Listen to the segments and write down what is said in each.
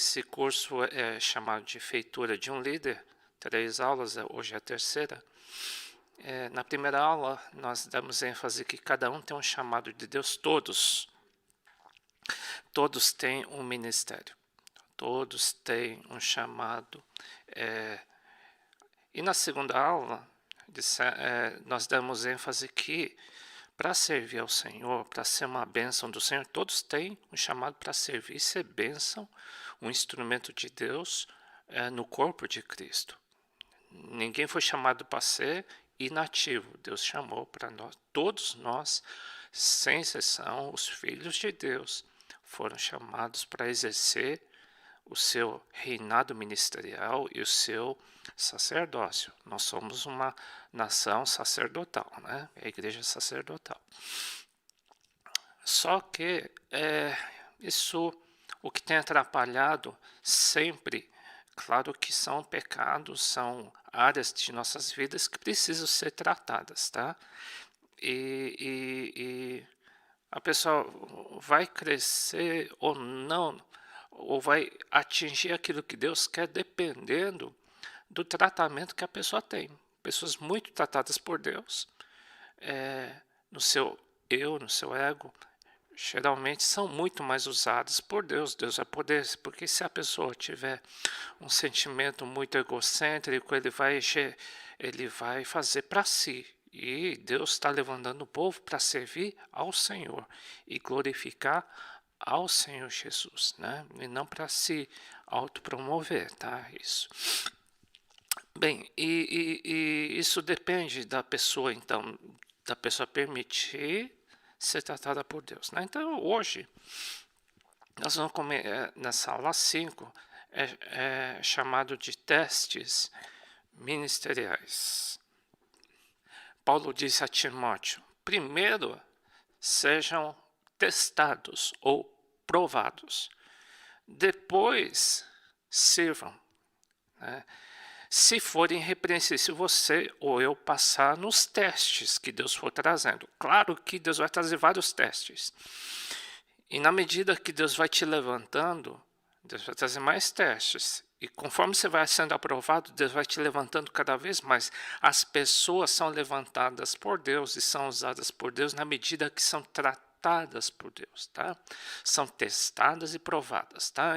esse curso é chamado de Feitura de um Líder, 3 aulas, hoje é a terceira. Na primeira aula, nós damos ênfase que cada um tem um chamado de Deus, todos têm um ministério, todos têm um chamado. E na segunda aula, nós damos ênfase que para servir ao Senhor, para ser uma bênção do Senhor, todos têm um chamado para servir e ser bênção, um instrumento de Deus no corpo de Cristo. Ninguém foi chamado para ser inativo. Deus chamou para nós, todos nós, sem exceção, os filhos de Deus, foram chamados para exercer o seu reinado ministerial e o seu sacerdócio. Nós somos uma nação sacerdotal, né? A igreja sacerdotal. Só que o que tem atrapalhado sempre, claro que são pecados, são áreas de nossas vidas que precisam ser tratadas, tá? E a pessoa vai crescer ou não, ou vai atingir aquilo que Deus quer, dependendo do tratamento que a pessoa tem. Pessoas muito tratadas por Deus, no seu eu, no seu ego, geralmente são muito mais usadas por Deus. Deus vai poder, porque se a pessoa tiver um sentimento muito egocêntrico, ele vai fazer para si. E Deus está levantando o povo para servir ao Senhor e glorificar ao Senhor Jesus, né? E não para se autopromover, tá? Isso. Bem, e isso depende da pessoa, então, da pessoa permitir ser tratada por Deus, né? Então, hoje, nós vamos comer, nessa aula 5, chamado de testes ministeriais. Paulo disse a Timóteo: primeiro sejam testados ou provados, depois sirvam, né? Se forem irrepreensíveis, se você ou eu passar nos testes que Deus for trazendo. Claro que Deus vai trazer vários testes. E na medida que Deus vai te levantando, Deus vai trazer mais testes. E conforme você vai sendo aprovado, Deus vai te levantando cada vez mais. As pessoas são levantadas por Deus e são usadas por Deus na medida que são tratadas por Deus, tá? São testadas e provadas, tá?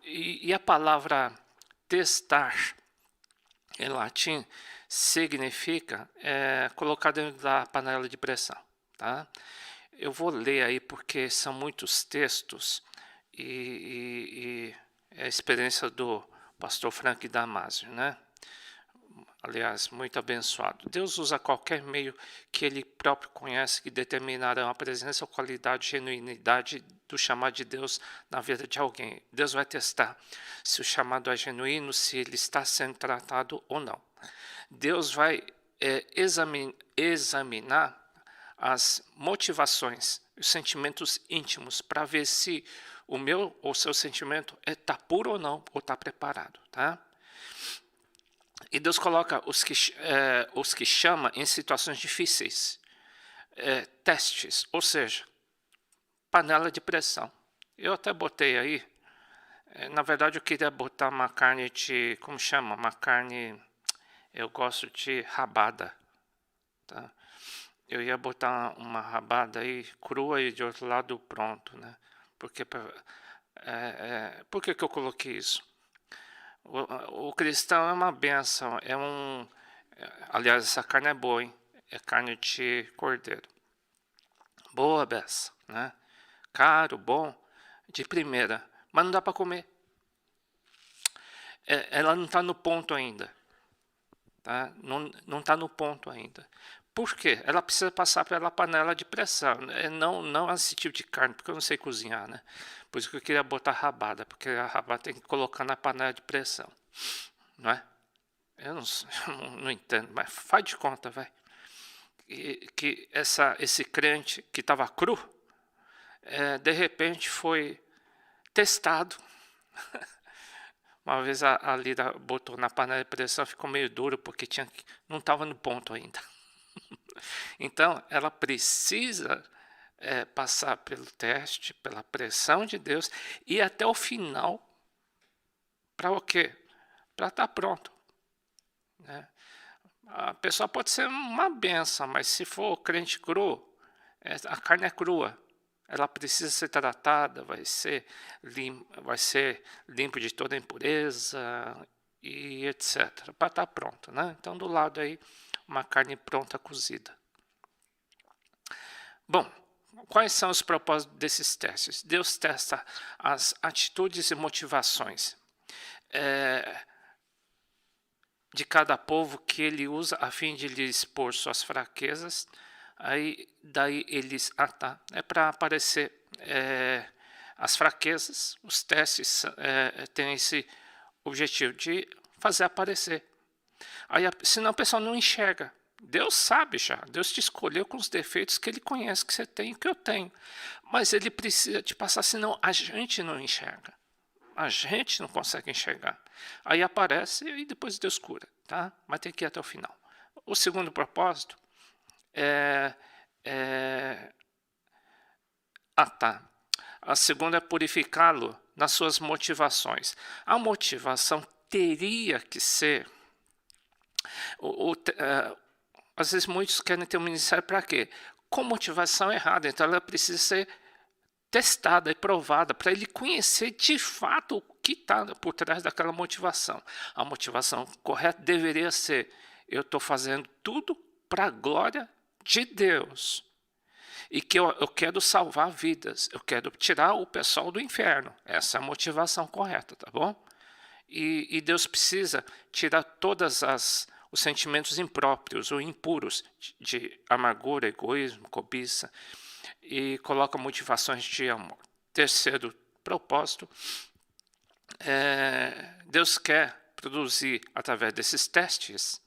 E a palavra testar, em latim, significa colocar dentro da panela de pressão, tá? Eu vou ler aí porque são muitos textos e é a experiência do pastor Frank Damasio, né? Aliás, muito abençoado. Deus usa qualquer meio que Ele próprio conhece que determinará a presença, a qualidade, a genuinidade do chamado de Deus na vida de alguém. Deus vai testar se o chamado é genuíno, se ele está sendo tratado ou não. Deus vai examinar as motivações, os sentimentos íntimos, para ver se o meu ou seu sentimento está puro ou não, ou está preparado, tá? E Deus coloca os que chama em situações difíceis, testes, ou seja, panela de pressão. Eu até botei aí, na verdade eu queria botar uma carne de, como chama? Uma carne, eu gosto de rabada, tá? Eu ia botar uma rabada aí crua e de outro lado pronto, né? Porque, por que eu coloquei isso? O cristão é uma benção, aliás, essa carne é boa, hein? É carne de cordeiro. Boa beça, né? Caro, bom, de primeira, mas não dá para comer. Ela não está no ponto ainda, tá? Não está no ponto ainda. Por quê? Ela precisa passar pela panela de pressão, não esse tipo de carne, porque eu não sei cozinhar, né? Por isso que eu queria botar rabada, porque a rabada tem que colocar na panela de pressão, não é? Eu não entendo, mas faz de conta, vai. Que esse crente que estava cru, de repente foi testado. Uma vez a Lida botou na panela de pressão, ficou meio duro, porque não estava no ponto ainda. Então, ela precisa passar pelo teste, pela pressão de Deus, e até o final Para o quê? Para estar pronto, né? A pessoa pode ser uma benção, mas se for crente cru, a carne é crua. Ela precisa ser tratada, vai ser limpo de toda impureza e etc. Para estar pronto, né? Então, do lado aí, uma carne pronta cozida. Bom, quais são os propósitos desses testes? Deus testa as atitudes e motivações de cada povo que ele usa a fim de lhe expor suas fraquezas. Daí eles, é para aparecer as fraquezas. Os testes têm esse objetivo de fazer aparecer. Senão o pessoal não enxerga. Deus sabe já, Deus te escolheu com os defeitos que ele conhece que você tem e que eu tenho. Mas ele precisa te passar, senão a gente não enxerga. A gente não consegue enxergar. Aí aparece e depois Deus cura, tá? Mas tem que ir até o final. O segundo propósito a segunda é purificá-lo nas suas motivações. A motivação teria que ser... às vezes muitos querem ter um ministério para quê? Com motivação errada. Então ela precisa ser testada e provada para ele conhecer de fato o que está por trás daquela motivação. A motivação correta deveria ser: eu estou fazendo tudo para a glória de Deus. E que eu quero salvar vidas, eu quero tirar o pessoal do inferno. Essa é a motivação correta, tá bom? E Deus precisa tirar todos os sentimentos impróprios ou impuros de amargura, egoísmo, cobiça, e coloca motivações de amor. Terceiro propósito, Deus quer produzir através desses testes.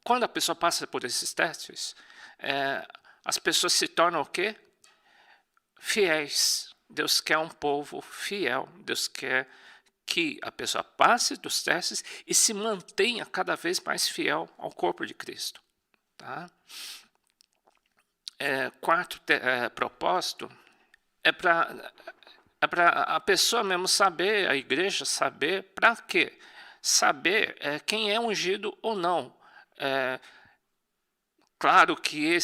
Quando a pessoa passa por esses testes, as pessoas se tornam o quê? Fiéis. Deus quer um povo fiel. Deus quer que a pessoa passe dos testes e se mantenha cada vez mais fiel ao corpo de Cristo. Tá? Quarto propósito é para a pessoa mesmo saber, a igreja saber para quê? Saber quem é ungido ou não. Claro que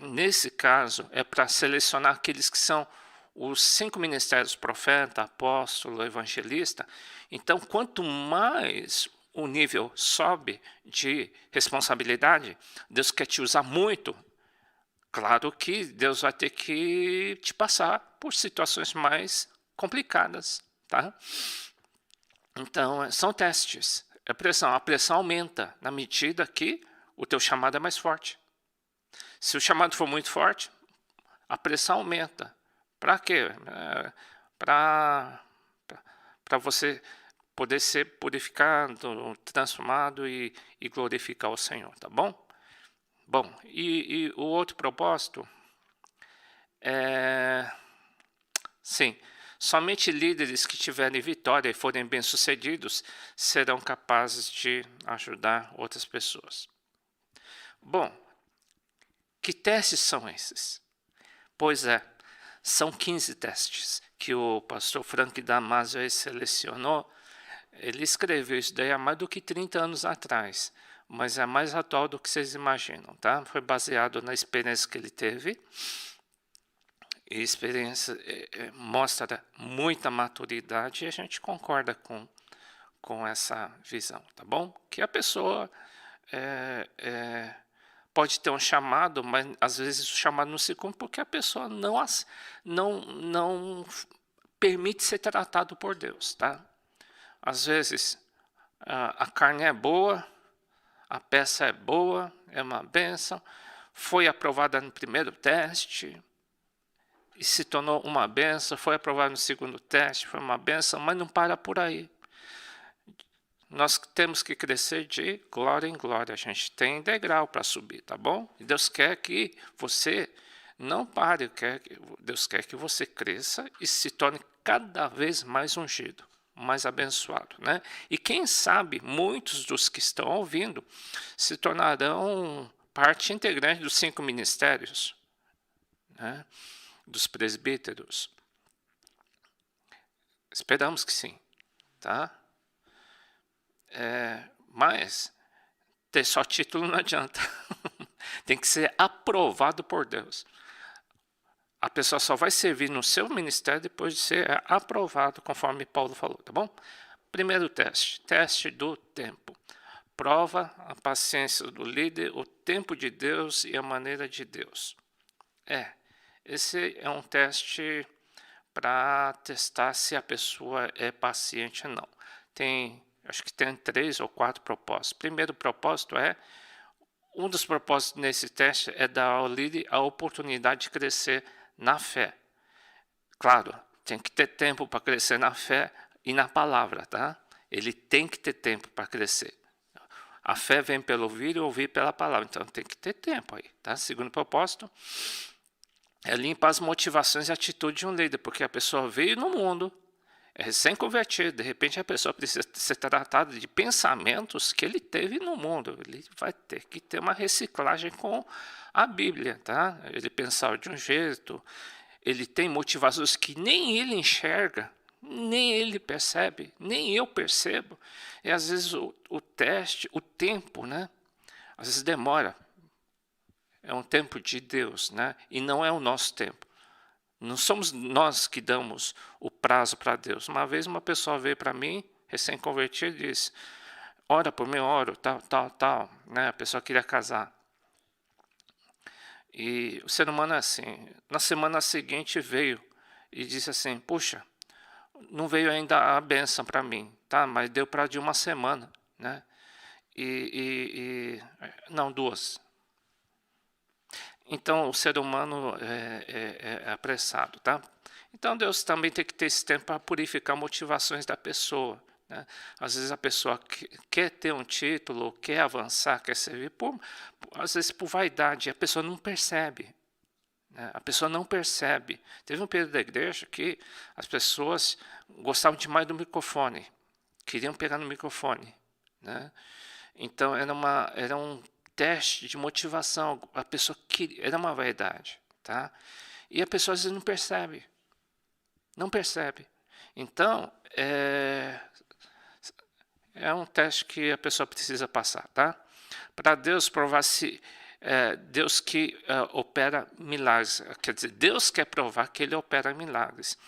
nesse caso é para selecionar aqueles que são os 5 ministérios: profeta, apóstolo, evangelista. Então, quanto mais o nível sobe de responsabilidade, Deus quer te usar muito. Claro que Deus vai ter que te passar por situações mais complicadas, tá? Então, são testes. A pressão aumenta na medida que o teu chamado é mais forte. Se o chamado for muito forte, a pressão aumenta. Para quê? Para você poder ser purificado, transformado e glorificar o Senhor, tá bom? Bom, e o outro propósito sim, somente líderes que tiverem vitória e forem bem-sucedidos serão capazes de ajudar outras pessoas. Bom, que testes são esses? Pois são 15 testes que o pastor Frank Damasio selecionou. Ele escreveu isso daí há mais do que 30 anos atrás, mas é mais atual do que vocês imaginam, tá? Foi baseado na experiência que ele teve. E a experiência mostra muita maturidade e a gente concorda com essa visão, tá bom? Que a pessoa pode ter um chamado, mas às vezes o chamado não se cumpre porque a pessoa não permite ser tratado por Deus, tá? Às vezes a carne é boa, a peça é boa, é uma bênção, foi aprovada no primeiro teste e se tornou uma bênção, foi aprovada no segundo teste, foi uma bênção, mas não para por aí. Nós temos que crescer de glória em glória. A gente tem degrau para subir, tá bom? E Deus quer que você não pare. Deus quer que você cresça e se torne cada vez mais ungido, mais abençoado, né? E quem sabe, muitos dos que estão ouvindo se tornarão parte integrante dos 5 ministérios, né? Dos presbíteros. Esperamos que sim, tá? Mas ter só título não adianta. Tem que ser aprovado por Deus. A pessoa só vai servir no seu ministério depois de ser aprovado, conforme Paulo falou, tá bom? Primeiro teste, teste do tempo. Prova a paciência do líder, o tempo de Deus e a maneira de Deus. Esse é um teste para testar se a pessoa é paciente ou não. Acho que tem 3 ou 4 propósitos. Primeiro propósito um dos propósitos nesse teste é dar ao líder a oportunidade de crescer na fé. Claro, tem que ter tempo para crescer na fé e na palavra, tá? Ele tem que ter tempo para crescer. A fé vem pelo ouvir e ouvir pela palavra, então tem que ter tempo aí, tá? Segundo propósito é limpar as motivações e atitudes de um líder, porque a pessoa veio no mundo, é recém-convertido, de repente a pessoa precisa ser tratada de pensamentos que ele teve no mundo. Ele vai ter que ter uma reciclagem com a Bíblia, tá? Ele pensar de um jeito, ele tem motivações que nem ele enxerga, nem ele percebe, nem eu percebo. E às vezes o teste, o tempo, né? Às vezes demora. É um tempo de Deus, né? E não é o nosso tempo. Não somos nós que damos o prazo para Deus. Uma vez uma pessoa veio para mim, recém-convertido, e disse: ora por mim, oro, tal, né? A pessoa queria casar. E o ser humano é assim. Na semana seguinte veio e disse assim: puxa, não veio ainda a bênção para mim, tá? Mas deu para de uma semana, né? Não, 2. Então o ser humano é apressado, tá? Então Deus também tem que ter esse tempo para purificar motivações da pessoa, né? Às vezes a pessoa quer ter um título, quer avançar, quer servir, às vezes por vaidade, a pessoa não percebe. A pessoa não percebe. Teve um período da igreja que as pessoas gostavam demais do microfone, queriam pegar no microfone, né? Então era um teste de motivação. A pessoa queria, era uma vaidade, tá? E a pessoa às vezes não percebe. Então é um teste que a pessoa precisa passar, tá? Para Deus provar se Deus que opera milagres, quer dizer, Deus quer provar que Ele opera milagres,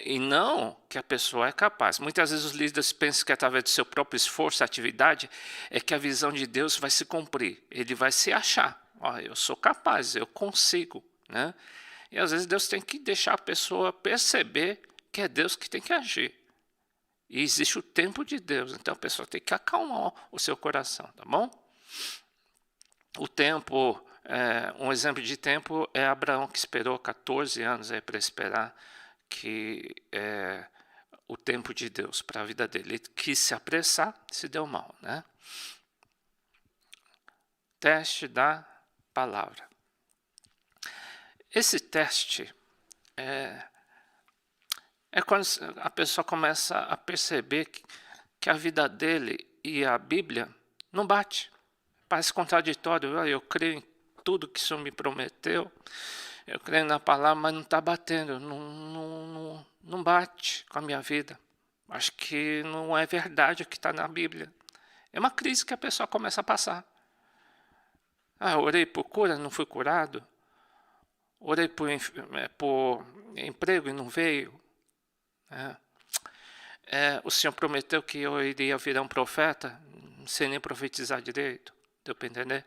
e não que a pessoa é capaz. Muitas vezes os líderes pensam que através do seu próprio esforço, atividade, é que a visão de Deus vai se cumprir. Ele vai se achar, eu sou capaz, eu consigo, né? E às vezes Deus tem que deixar a pessoa perceber que é Deus que tem que agir. E existe o tempo de Deus, então a pessoa tem que acalmar o seu coração, tá bom? O tempo, um exemplo de tempo é Abraão, que esperou 14 anos para esperar que o tempo de Deus para a vida dele. Ele quis se apressar, se deu mal, né? Teste da palavra. Esse teste é quando a pessoa começa a perceber que a vida dele e a Bíblia não bate. Parece contraditório. Eu creio em tudo que o Senhor me prometeu, eu creio na palavra, mas não está batendo, não bate com a minha vida. Acho que não é verdade o que está na Bíblia. É uma crise que a pessoa começa a passar. Orei por cura, não fui curado. Orei por emprego e não veio. O Senhor prometeu que eu iria virar um profeta, não sei nem profetizar direito. Deu para entender?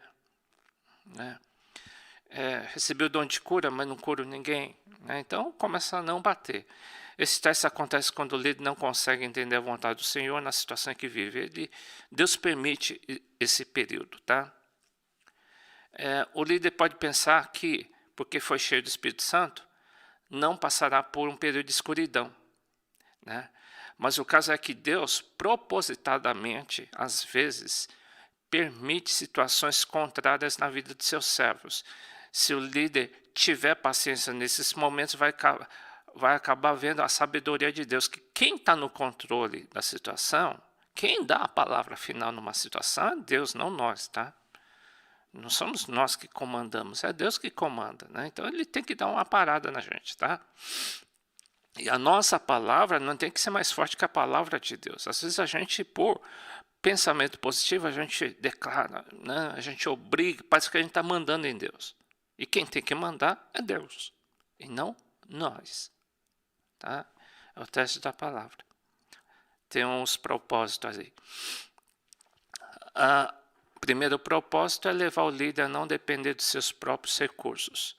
Recebi o dom de cura, mas não curo ninguém. Então começa a não bater. Esse teste acontece quando o líder não consegue entender a vontade do Senhor na situação em que vive. Deus permite esse período, tá? O líder pode pensar que, porque foi cheio do Espírito Santo, não passará por um período de escuridão, né? Mas o caso é que Deus, propositadamente, às vezes, permite situações contrárias na vida de seus servos. Se o líder tiver paciência nesses momentos, vai acabar vendo a sabedoria de Deus, que quem está no controle da situação, quem dá a palavra final numa situação é Deus, não nós, tá? Não somos nós que comandamos, é Deus que comanda, né? Então ele tem que dar uma parada na gente, tá? E a nossa palavra não tem que ser mais forte que a palavra de Deus. Às vezes a gente, por pensamento positivo, a gente declara, né? A gente obriga, parece que a gente está mandando em Deus. E quem tem que mandar é Deus, e não nós. Tá? É o teste da palavra. Tem uns propósitos aí. Primeiro propósito é levar o líder a não depender dos seus próprios recursos.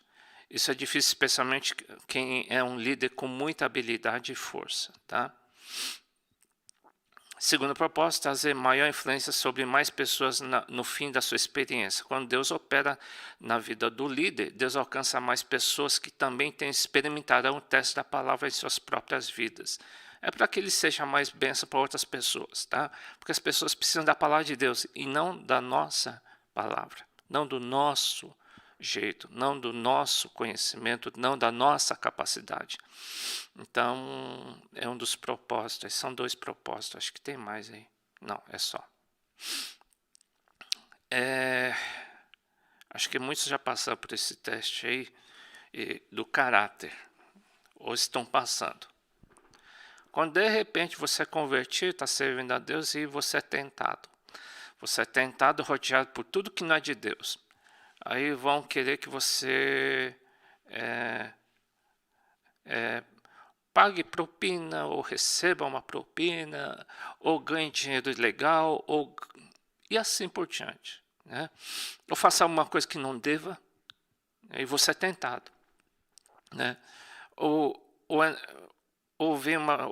Isso é difícil, especialmente quem é um líder com muita habilidade e força. Tá? Segundo propósito, trazer maior influência sobre mais pessoas no fim da sua experiência. Quando Deus opera na vida do líder, Deus alcança mais pessoas que também experimentarão o teste da palavra em suas próprias vidas. É para que ele seja mais bênção para outras pessoas, tá? Porque as pessoas precisam da palavra de Deus e não da nossa palavra, não do nosso jeito, não do nosso conhecimento, não da nossa capacidade. Então, é um dos propósitos, são 2 propósitos, acho que tem mais aí. Não, é só. Acho que muitos já passaram por esse teste aí do caráter, ou estão passando. Quando de repente você é convertido, está servindo a Deus e você é tentado. Você é tentado, rodeado por tudo que não é de Deus. Aí vão querer que você pague propina, ou receba uma propina, ou ganhe dinheiro legal, e assim por diante. Né? Ou faça alguma coisa que não deva, e você é tentado. Né? Ou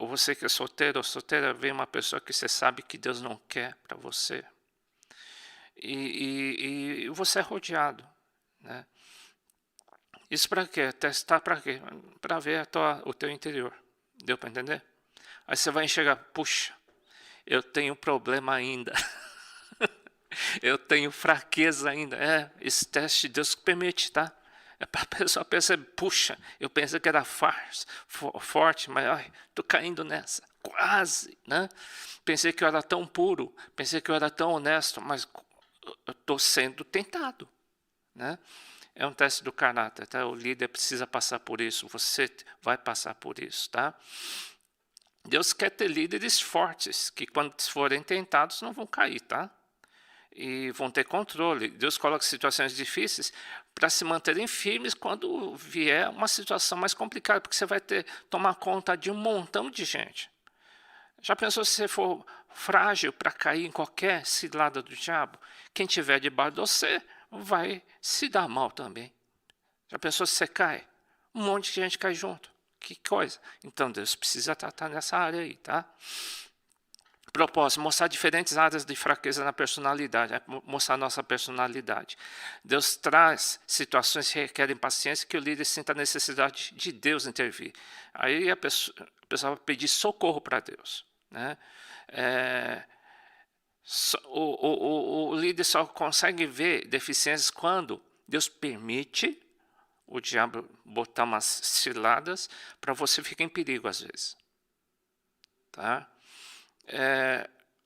você que é solteiro ou solteira, vê uma pessoa que você sabe que Deus não quer para você. E você é rodeado. Né? Isso para quê? Testar para quê? Para ver o teu interior. Deu para entender? Aí você vai enxergar, puxa, eu tenho problema ainda. Eu tenho fraqueza ainda. Esse teste Deus permite, tá? É para a pessoa perceber, puxa, eu pensei que era forte, mas tô caindo nessa. Quase, né? Pensei que eu era tão puro, pensei que eu era tão honesto, mas eu estou sendo tentado, né? É um teste do caráter, tá? O líder precisa passar por isso, você vai passar por isso, tá? Deus quer ter líderes fortes, que quando forem tentados não vão cair, tá? E vão ter controle. Deus coloca situações difíceis para se manterem firmes quando vier uma situação mais complicada, porque você vai tomar conta de um montão de gente. Já pensou se você for frágil para cair em qualquer cilada do diabo? Quem tiver debaixo de você vai se dar mal também. Já pensou se você cai? Um monte de gente cai junto. Que coisa. Então Deus precisa tratar nessa área aí, tá? Propósito, mostrar diferentes áreas de fraqueza na personalidade, mostrar nossa personalidade. Deus traz situações que requerem paciência, que o líder sinta a necessidade de Deus intervir. Aí a pessoa vai pedir socorro para Deus. Né? O líder só consegue ver deficiências quando Deus permite o diabo botar umas ciladas para você ficar em perigo às vezes. Tá?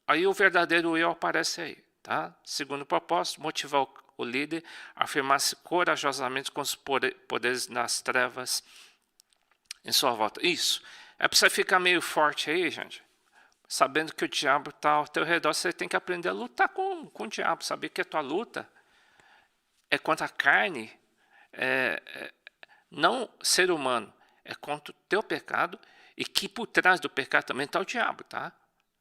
Aí o verdadeiro eu aparece aí. Tá? Segundo propósito, motivar o líder a afirmar-se corajosamente com os poderes nas trevas em sua volta. Isso. É para você ficar meio forte aí, gente. Sabendo que o diabo está ao teu redor, você tem que aprender a lutar com o diabo. Saber que a tua luta é contra a carne, não ser humano. É contra o teu pecado e que por trás do pecado também está o diabo, tá?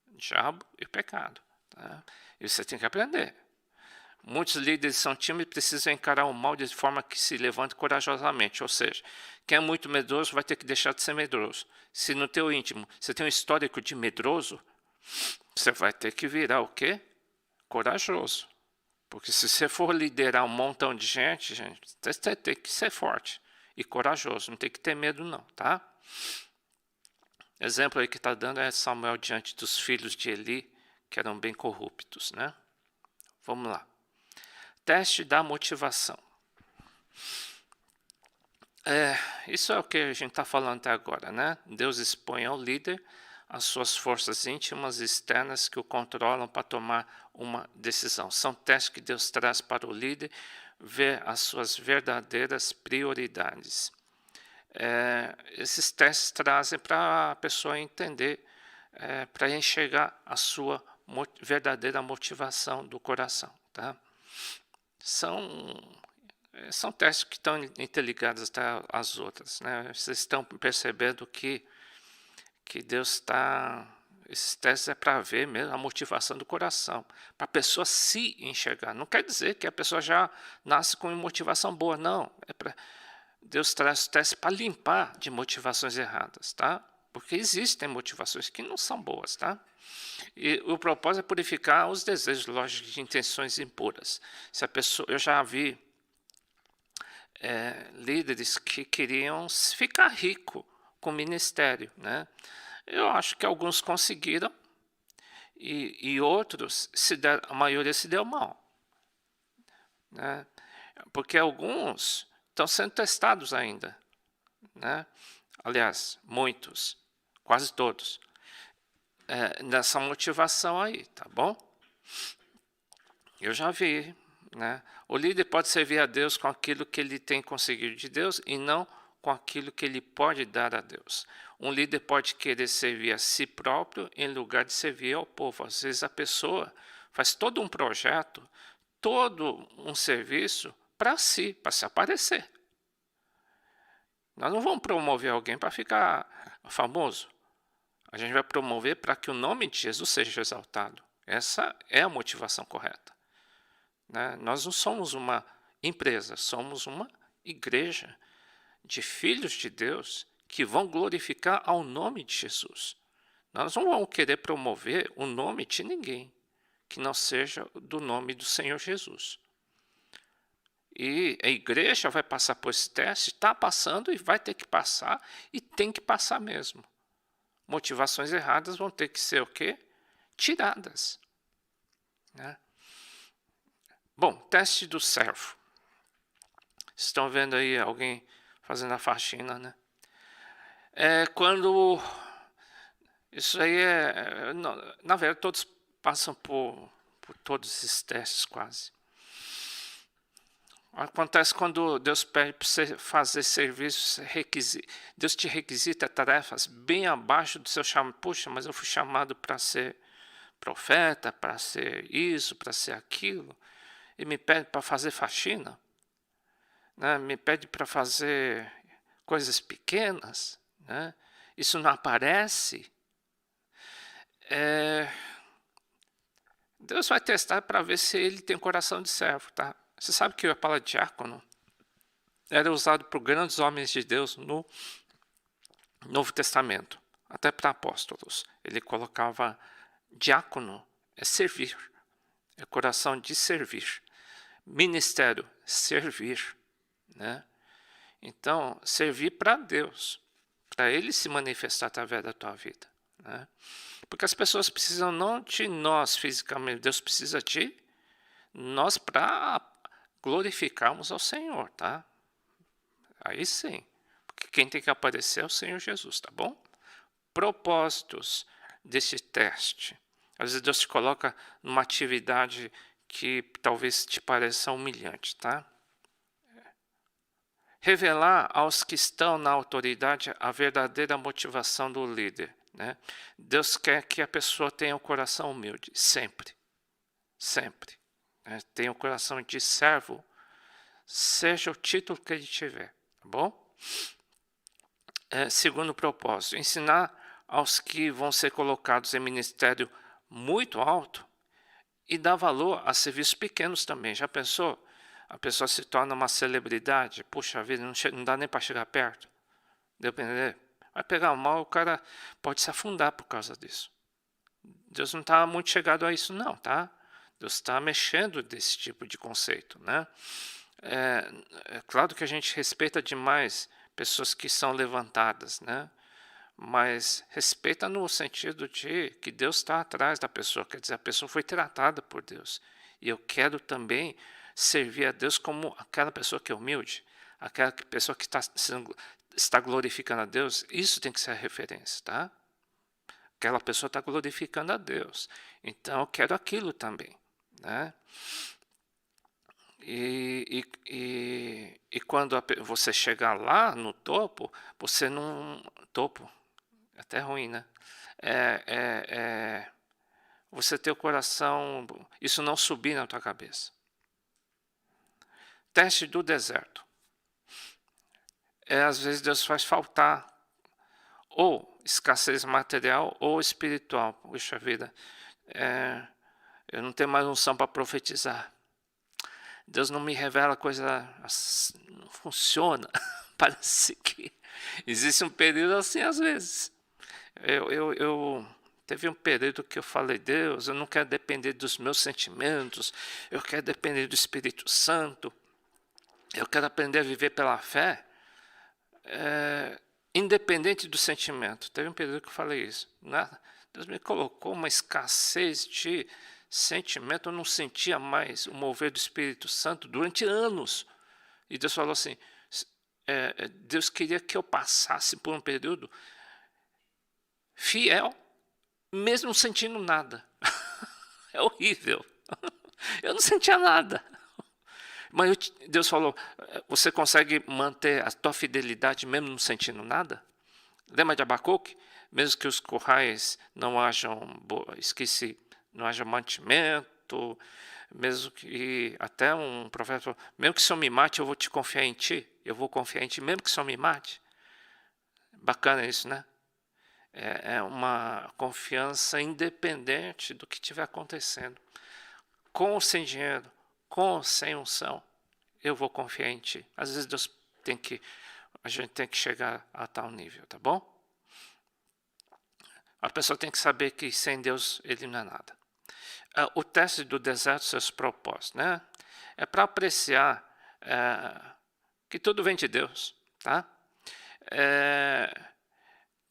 O diabo e o pecado. Tá? E você tem que aprender. Muitos líderes são tímidos e precisam encarar o mal de forma que se levante corajosamente. Ou seja, quem é muito medroso vai ter que deixar de ser medroso. Se no teu íntimo você tem um histórico de medroso, você vai ter que virar o quê? Corajoso. Porque se você for liderar um montão de gente, você tem que ser forte e corajoso. Não tem que ter medo não, tá? Exemplo aí que está dando é Samuel diante dos filhos de Eli, que eram bem corruptos, né? Vamos lá. Teste da motivação. Isso é o que a gente está falando até agora, né? Deus expõe ao líder as suas forças íntimas e externas que o controlam para tomar uma decisão. São testes que Deus traz para o líder ver as suas verdadeiras prioridades. esses testes trazem para a pessoa entender, para enxergar a sua verdadeira motivação do coração, tá? São testes que estão interligados às outras, né? Vocês estão percebendo que Deus está... Esses testes é para ver mesmo a motivação do coração, para a pessoa se enxergar. Não quer dizer que a pessoa já nasce com motivação boa, não. Deus traz testes para limpar de motivações erradas, tá? Porque existem motivações que não são boas, tá? E o propósito é purificar os desejos, lógicos, de intenções impuras. Se a pessoa, eu já vi líderes que queriam ficar rico com o ministério, né? Eu acho que alguns conseguiram e outros, a maioria se deu mal, né? Porque alguns estão sendo testados ainda, né? Aliás, muitos, quase todos, nessa motivação aí, tá bom? Eu já vi, né? O líder pode servir a Deus com aquilo que ele tem conseguido de Deus e não com aquilo que ele pode dar a Deus. Um líder pode querer servir a si próprio em lugar de servir ao povo. Às vezes a pessoa faz todo um projeto, todo um serviço para si, para se aparecer. Nós não vamos promover alguém para ficar famoso. A gente vai promover para que o nome de Jesus seja exaltado. Essa é a motivação correta, né? Nós não somos uma empresa, somos uma igreja de filhos de Deus que vão glorificar ao nome de Jesus. Nós não vamos querer promover o nome de ninguém que não seja do nome do Senhor Jesus. E a igreja vai passar por esse teste, está passando e vai ter que passar, e tem que passar mesmo. Motivações erradas vão ter que ser o quê? Tiradas, né? Bom, teste do servo. Estão vendo aí alguém fazendo a faxina, né? Quando... Isso aí na verdade, todos passam por todos esses testes quase. Acontece quando Deus pede para você fazer serviços, Deus te requisita tarefas bem abaixo do seu chamado. Puxa, mas eu fui chamado para ser profeta, para ser isso, para ser aquilo, e me pede para fazer faxina, né? Me pede para fazer coisas pequenas, né? Isso não aparece. Deus vai testar para ver se ele tem coração de servo, tá? Você sabe que a palavra diácono era usado por grandes homens de Deus no Novo Testamento, até para apóstolos. Ele colocava diácono, é servir, é coração de servir. Ministério, servir, né? Então, servir para Deus, para Ele se manifestar através da tua vida, né? Porque as pessoas precisam não de nós fisicamente, Deus precisa de nós para glorificarmos ao Senhor, tá? Aí sim, porque quem tem que aparecer é o Senhor Jesus, tá bom? Propósitos desse teste. Às vezes Deus te coloca numa atividade que talvez te pareça humilhante, tá? Revelar aos que estão na autoridade a verdadeira motivação do líder, né? Deus quer que a pessoa tenha um coração humilde, sempre, sempre, né? Tenha um coração de servo, seja o título que ele tiver, tá bom? Segundo propósito, ensinar aos que vão ser colocados em ministério muito alto e dar valor a serviços pequenos também. Já pensou? A pessoa se torna uma celebridade, puxa vida, não dá nem para chegar perto. Depender. Vai pegar mal, o cara pode se afundar por causa disso. Deus não está muito chegado a isso não, tá? Deus está mexendo desse tipo de conceito, né? É claro que a gente respeita demais pessoas que são levantadas, né? Mas respeita no sentido de que Deus está atrás da pessoa, quer dizer, a pessoa foi tratada por Deus. E eu quero também servir a Deus como aquela pessoa que é humilde, aquela pessoa que está glorificando a Deus. Isso tem que ser a referência, tá? Aquela pessoa está glorificando a Deus, então eu quero aquilo também, né? E E quando você chegar lá no topo, você não... Topo, é até ruim, né? Você ter o coração... Isso não subir na tua cabeça. Teste do deserto. Às vezes Deus faz faltar ou escassez material ou espiritual. Puxa vida, eu não tenho mais unção para profetizar. Deus não me revela coisa assim, não funciona. Parece que existe um período assim às vezes. Teve um período que eu falei, Deus, eu não quero depender dos meus sentimentos, eu quero depender do Espírito Santo, eu quero aprender a viver pela fé, independente do sentimento. Teve um período que eu falei isso, né? Deus me colocou uma escassez de sentimento, eu não sentia mais o mover do Espírito Santo durante anos. E Deus falou assim, Deus queria que eu passasse por um período fiel, mesmo não sentindo nada. É horrível. Eu não sentia nada. Mas Deus falou, você consegue manter a tua fidelidade mesmo não sentindo nada? Lembra de Abacuque? Mesmo que os currais não hajam, não haja mantimento, mesmo que até um profeta falou, mesmo que o Senhor me mate, eu vou te confiar em ti. Eu vou confiar em ti, mesmo que o Senhor me mate. Bacana isso, né? É uma confiança independente do que estiver acontecendo. Com ou sem dinheiro, com ou sem unção, eu vou confiar em ti. Às vezes a gente tem que chegar a tal nível, tá bom? A pessoa tem que saber que sem Deus ele não é nada. O teste do deserto, seus propósitos, né? É para apreciar que tudo vem de Deus, tá?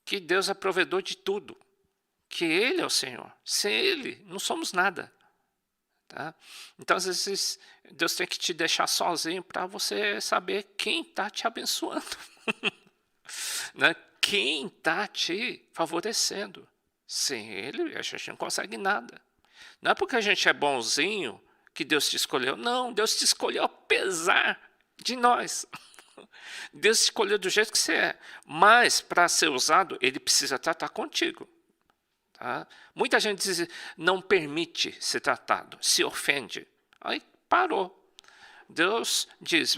Que Deus é provedor de tudo, que Ele é o Senhor. Sem Ele, não somos nada. Tá? Então, às vezes, Deus tem que te deixar sozinho para você saber quem está te abençoando. Né? Quem está te favorecendo. Sem Ele, a gente não consegue nada. Não é porque a gente é bonzinho que Deus te escolheu. Não, Deus te escolheu apesar de nós. Deus te escolheu do jeito que você é. Mas, para ser usado, Ele precisa tratar contigo. Tá? Muita gente diz, não permite ser tratado, se ofende. Aí parou. Deus diz,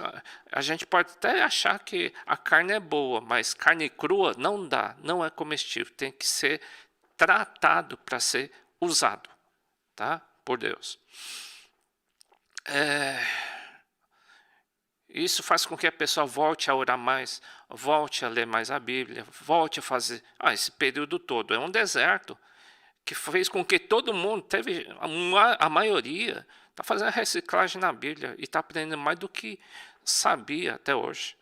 a gente pode até achar que a carne é boa, mas carne crua não dá, não é comestível. Tem que ser tratado para ser usado, tá? Por Deus. Isso faz com que a pessoa volte a orar mais, volte a ler mais a Bíblia, volte a fazer... esse período todo é um deserto que fez com que todo mundo, a maioria, está fazendo reciclagem na Bíblia e está aprendendo mais do que sabia até hoje.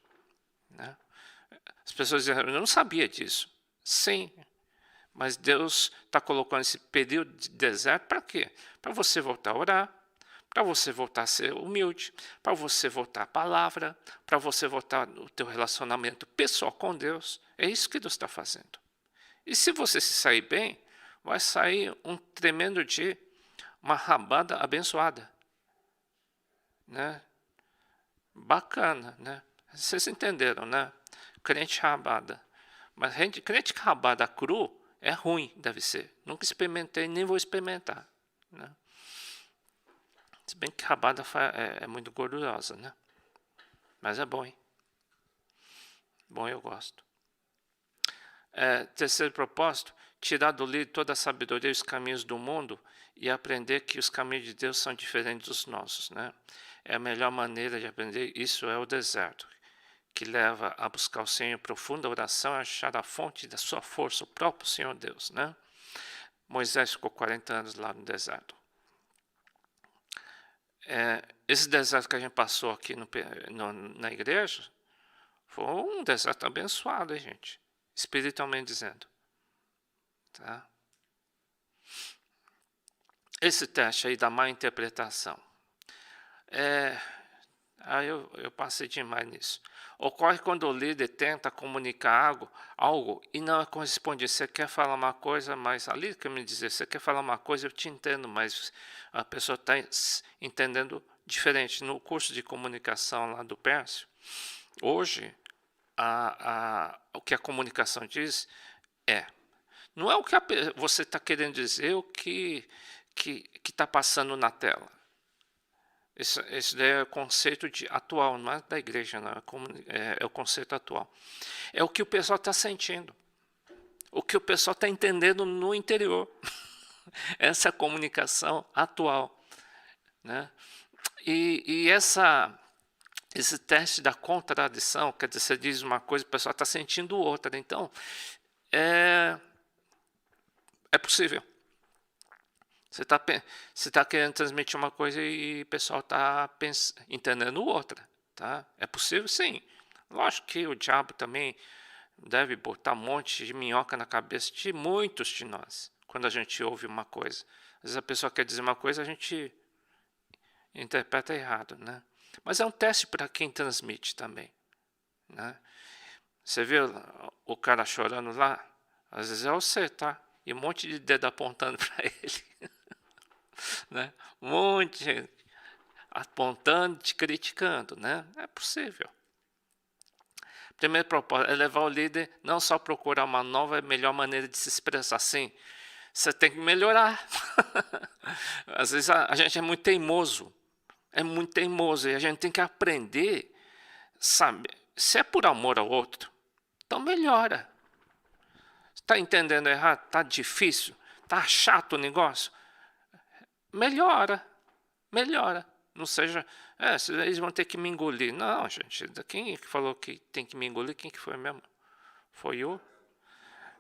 Né? As pessoas dizem, eu não sabia disso. Sim, mas Deus está colocando esse período de deserto para quê? Para você voltar a orar, para você voltar a ser humilde, para você voltar à palavra, para você voltar no teu relacionamento pessoal com Deus. É isso que Deus está fazendo. E se você se sair bem, vai sair um tremendo dia, uma rabada abençoada. Né? Bacana, né? Vocês entenderam, né? Crente rabada. Mas crente rabada cru é ruim, deve ser. Nunca experimentei, nem vou experimentar. Né? Se bem que rabada é muito gordurosa, né? Mas é bom, hein? Bom, eu gosto. Terceiro propósito, tirar do livro toda a sabedoria e os caminhos do mundo e aprender que os caminhos de Deus são diferentes dos nossos, né? É a melhor maneira de aprender isso é o deserto, que leva a buscar o Senhor em profunda oração, a achar a fonte da sua força, o próprio Senhor Deus, né? Moisés ficou 40 anos lá no deserto. Esse deserto que a gente passou aqui na igreja foi um deserto abençoado, hein, gente? Espiritualmente dizendo. Tá? Esse teste aí da má interpretação. Aí eu passei demais nisso. Ocorre quando o líder tenta comunicar algo e não é correspondido. Você quer falar uma coisa, mas ali que eu me dizer, você quer falar uma coisa, eu te entendo, mas a pessoa está entendendo diferente. No curso de comunicação lá do Pércio, Hoje, o que a comunicação diz não é o que você está querendo dizer, o que está passando na tela. Esse daí é o conceito atual, não é da igreja, não, é o conceito atual. É o que o pessoal está sentindo, o que o pessoal está entendendo no interior. Essa é a comunicação atual, né? E esse teste da contradição, quer dizer, você diz uma coisa, o pessoal está sentindo outra. Então, é possível. Você está querendo transmitir uma coisa e o pessoal está entendendo outra. Tá? É possível, sim. Lógico que o diabo também deve botar um monte de minhoca na cabeça de muitos de nós, quando a gente ouve uma coisa. Às vezes a pessoa quer dizer uma coisa, a gente interpreta errado, né? Mas é um teste para quem transmite também, né? Você vê o cara chorando lá? Às vezes é você, tá? E um monte de dedo apontando para ele. Né? Um monte de gente apontando, te criticando, né? É possível. Primeiro propósito é levar o líder não só procurar uma nova e melhor maneira de se expressar. Sim, você tem que melhorar. Às vezes a gente é muito teimoso. E a gente tem que aprender, sabe? Se é por amor ao outro, então melhora. Está entendendo errado? Está difícil? Está chato o negócio? Melhora. Não seja, eles vão ter que me engolir. Não, gente, quem falou que tem que me engolir? Quem que foi mesmo? Foi eu?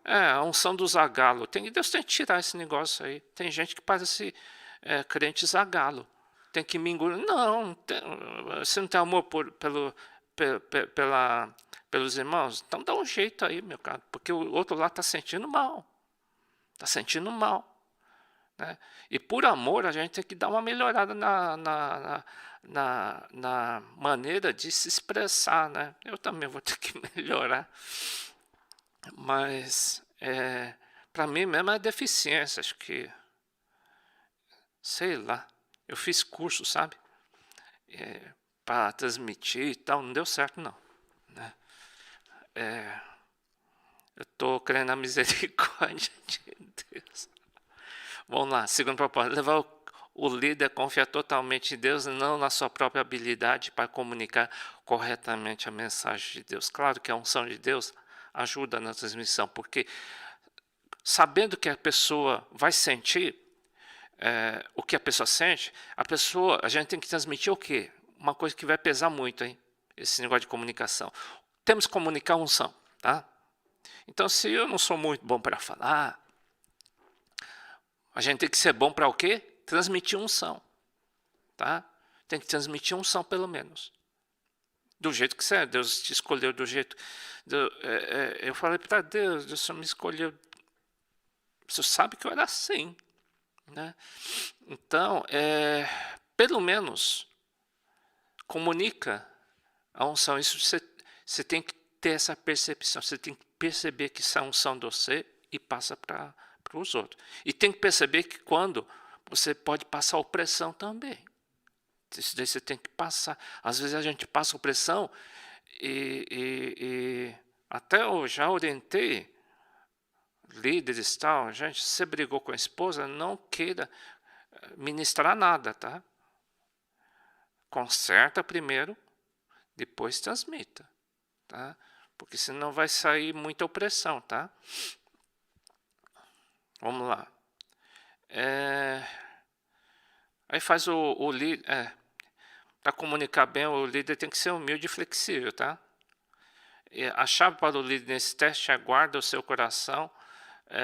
A unção do Zagalo. Deus tem que tirar esse negócio aí. Tem gente que parece crente Zagalo. Tem que me engolir. Não, você não tem amor pelos irmãos? Então dá um jeito aí, meu cara. Porque o outro lá está sentindo mal. Está sentindo mal. Né? E por amor a gente tem que dar uma melhorada na maneira de se expressar, né? Eu também vou ter que melhorar, mas para mim mesmo é deficiência, acho que, sei lá, eu fiz curso, sabe, para transmitir e tal, não deu certo não, né? Eu estou crendo na misericórdia de Deus. Vamos lá, segundo propósito, levar o líder a confiar totalmente em Deus e não na sua própria habilidade para comunicar corretamente a mensagem de Deus. Claro que a unção de Deus ajuda na transmissão, porque sabendo que a pessoa vai sentir o que a pessoa sente, a gente tem que transmitir o quê? Uma coisa que vai pesar muito, hein? Esse negócio de comunicação. Temos que comunicar unção, tá? Então, se eu não sou muito bom para falar, a gente tem que ser bom para o quê? Transmitir unção, tá? Tem que transmitir unção pelo menos. Do jeito que você é, Deus te escolheu do jeito... eu falei para Deus, Deus só me escolheu... Você sabe que eu era assim, né? Então, pelo menos, comunica a unção. Isso você tem que ter essa percepção, você tem que perceber que essa unção de você e passa para os outros. E tem que perceber que quando você pode passar opressão também. Isso daí você tem que passar. Às vezes a gente passa opressão e até eu já orientei líderes e tal. Gente, se você brigou com a esposa, não queira ministrar nada, tá? Conserta primeiro, depois transmita, tá? Porque senão vai sair muita opressão, tá? Vamos lá. Aí faz o líder. Para comunicar bem, o líder tem que ser humilde e flexível, tá? A chave para o líder nesse teste é guarda o seu coração